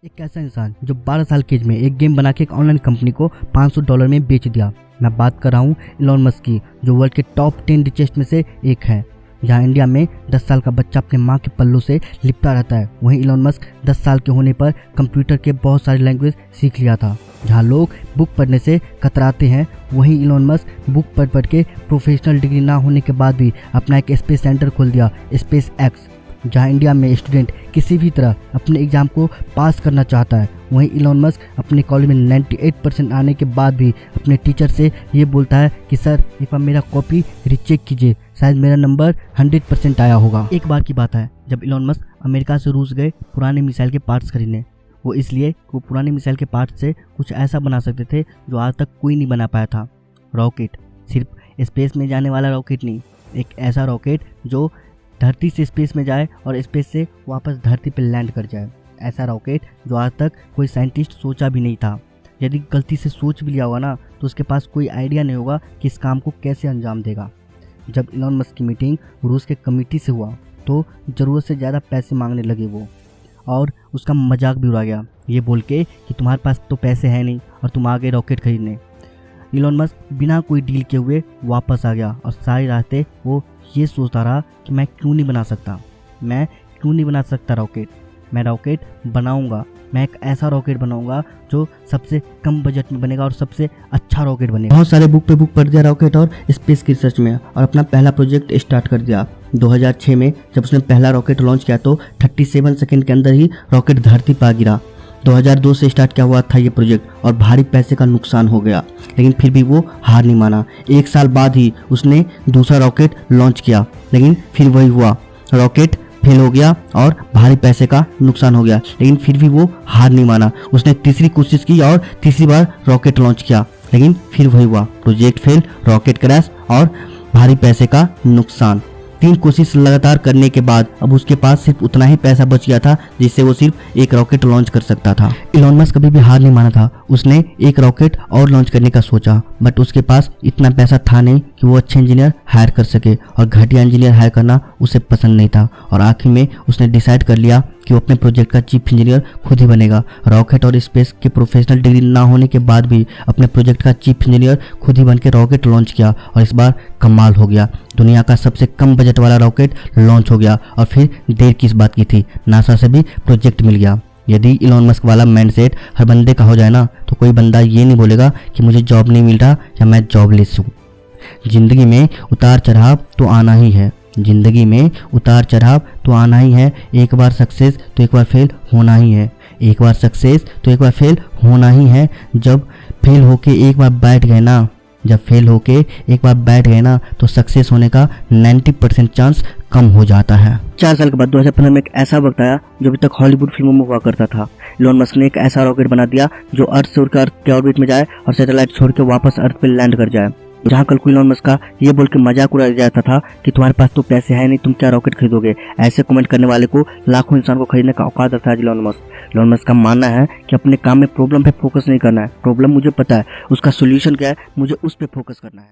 एक ऐसा इंसान जो 12 साल की एज में एक गेम बना के एक ऑनलाइन कंपनी को $500 में बेच दिया। मैं बात कर रहा हूँ इलॉन मस्क की, जो वर्ल्ड के टॉप 10 रिचेस्ट में से एक है। जहाँ इंडिया में 10 साल का बच्चा अपने माँ के पल्लों से लिपटा रहता है, वहीं इलॉन मस्क 10 साल के होने पर कंप्यूटर के बहुत सारी लैंग्वेज सीख लिया था। जहाँ लोग बुक पढ़ने से कतराते हैं, वहीं इलॉन मस्क बुक पढ़ के प्रोफेशनल डिग्री ना होने के बाद भी अपना एक स्पेस सेंटर खोल दिया, स्पेस एक्स। जहाँ इंडिया में स्टूडेंट किसी भी तरह अपने एग्ज़ाम को पास करना चाहता है, वहीं इलॉन मस्क अपने कॉलेज में 98% आने के बाद भी अपने टीचर से ये बोलता है कि सर एक बार मेरा कॉपी रीचेक कीजिए, शायद मेरा नंबर 100% आया होगा। एक बार की बात है जब इलॉन मस्क अमेरिका से रूस गए पुराने मिसाइल के पार्ट्स खरीदने। वो इसलिए कि वो पुराने मिसाइल के पार्ट्स से कुछ ऐसा बना सकते थे जो आज तक कोई नहीं बना पाया था। रॉकेट, सिर्फ स्पेस में जाने वाला रॉकेट नहीं, एक ऐसा रॉकेट जो धरती से स्पेस में जाए और स्पेस से वापस धरती पर लैंड कर जाए। ऐसा रॉकेट जो आज तक कोई साइंटिस्ट सोचा भी नहीं था। यदि गलती से सोच भी लिया होगा ना, तो उसके पास कोई आइडिया नहीं होगा कि इस काम को कैसे अंजाम देगा। जब इलॉन मस्क की मीटिंग रूस के कमेटी से हुआ तो ज़रूरत से ज़्यादा पैसे मांगने लगे वो, और उसका मजाक भी उड़ा गया ये बोल के कि तुम्हारे पास तो पैसे हैं नहीं और तुम आ गए रॉकेट खरीदने। इलॉन मस्क बिना कोई डील किए हुए वापस आ गया और सारी रातें वो ये सोचता रहा कि मैं क्यों नहीं बना सकता रॉकेट। मैं रॉकेट बनाऊंगा, मैं एक ऐसा रॉकेट बनाऊंगा जो सबसे कम बजट में बनेगा और सबसे अच्छा रॉकेट बनेगा। बहुत सारे बुक पढ़ दिया रॉकेट और स्पेस की रिसर्च में, और अपना पहला प्रोजेक्ट स्टार्ट कर दिया। 2006 में जब उसने पहला रॉकेट लॉन्च किया तो 37 सेकंड के अंदर ही रॉकेट धरती पर गिरा। 2002 से स्टार्ट किया हुआ था ये प्रोजेक्ट और भारी पैसे का नुकसान हो गया, लेकिन फिर भी वो हार नहीं माना। 1 साल बाद ही उसने दूसरा रॉकेट लॉन्च किया, लेकिन फिर वही हुआ, रॉकेट फेल हो गया और भारी पैसे का नुकसान हो गया, लेकिन फिर भी वो हार नहीं माना। उसने तीसरी कोशिश की और तीसरी बार रॉकेट लॉन्च किया, लेकिन फिर वही हुआ, प्रोजेक्ट फेल, रॉकेट क्रैश और भारी पैसे का नुकसान। 3 कोशिश लगातार करने के बाद अब उसके पास सिर्फ उतना ही पैसा बच गया था जिससे वो सिर्फ एक रॉकेट लॉन्च कर सकता था। इलॉन मस्क कभी भी हार नहीं माना था। उसने एक रॉकेट और लॉन्च करने का सोचा, बट उसके पास इतना पैसा था नहीं कि वो अच्छे इंजीनियर हायर कर सके, और घटिया इंजीनियर हायर करना उसे पसंद नहीं था। और आखिर में उसने डिसाइड कर लिया कि वो अपने प्रोजेक्ट का चीफ इंजीनियर खुद ही बनेगा। रॉकेट और स्पेस के प्रोफेशनल डिग्री ना होने के बाद भी अपने प्रोजेक्ट का चीफ इंजीनियर खुद ही बनकर रॉकेट लॉन्च किया, और इस बार कमाल हो गया। दुनिया का सबसे कम बजट वाला रॉकेट लॉन्च हो गया, और फिर देर किस बात की थी, नासा से भी प्रोजेक्ट मिल गया। यदि इलॉन मस्क वाला माइंडसेट हर बंदे का हो जाए ना, तो कोई बंदा ये नहीं बोलेगा कि मुझे जॉब नहीं मिल रहा या मैं जॉबलेस हूँ। जिंदगी में उतार चढ़ाव तो आना ही है, जिंदगी में उतार चढ़ाव तो आना ही है। एक बार सक्सेस तो एक बार फेल होना ही है, एक बार सक्सेस तो एक बार फेल होना ही है। जब फेल होके एक बार बैठ गए ना, तो सक्सेस होने का 90% चांस कम हो जाता है। 4 साल के बाद 2015 में एक ऐसा वक्त आया जो अभी तक हॉलीवुड फिल्मों में हुआ करता था। इलॉन मस्क ने एक ऐसा रॉकेट बना दिया जो अर्थ से उड़कर अर्थ के ऑर्बिट में जाए और सैटेलाइट छोड़ के वापस अर्थ पे लैंड कर जाए। जहाँ कल को इलॉन मस्क का ये बोल के मजाक उड़ाया जाता था कि तुम्हारे पास तो पैसे है नहीं, तुम क्या रॉकेट खरीदोगे। ऐसे कमेंट करने वाले को लाखों इंसान को खरीदने का औकात रखता है इलॉन मस्क का मानना है कि अपने काम में प्रॉब्लम पे फोकस नहीं करना है। प्रॉब्लम मुझे पता है, उसका सोल्यूशन क्या है, मुझे उस पे फोकस करना है।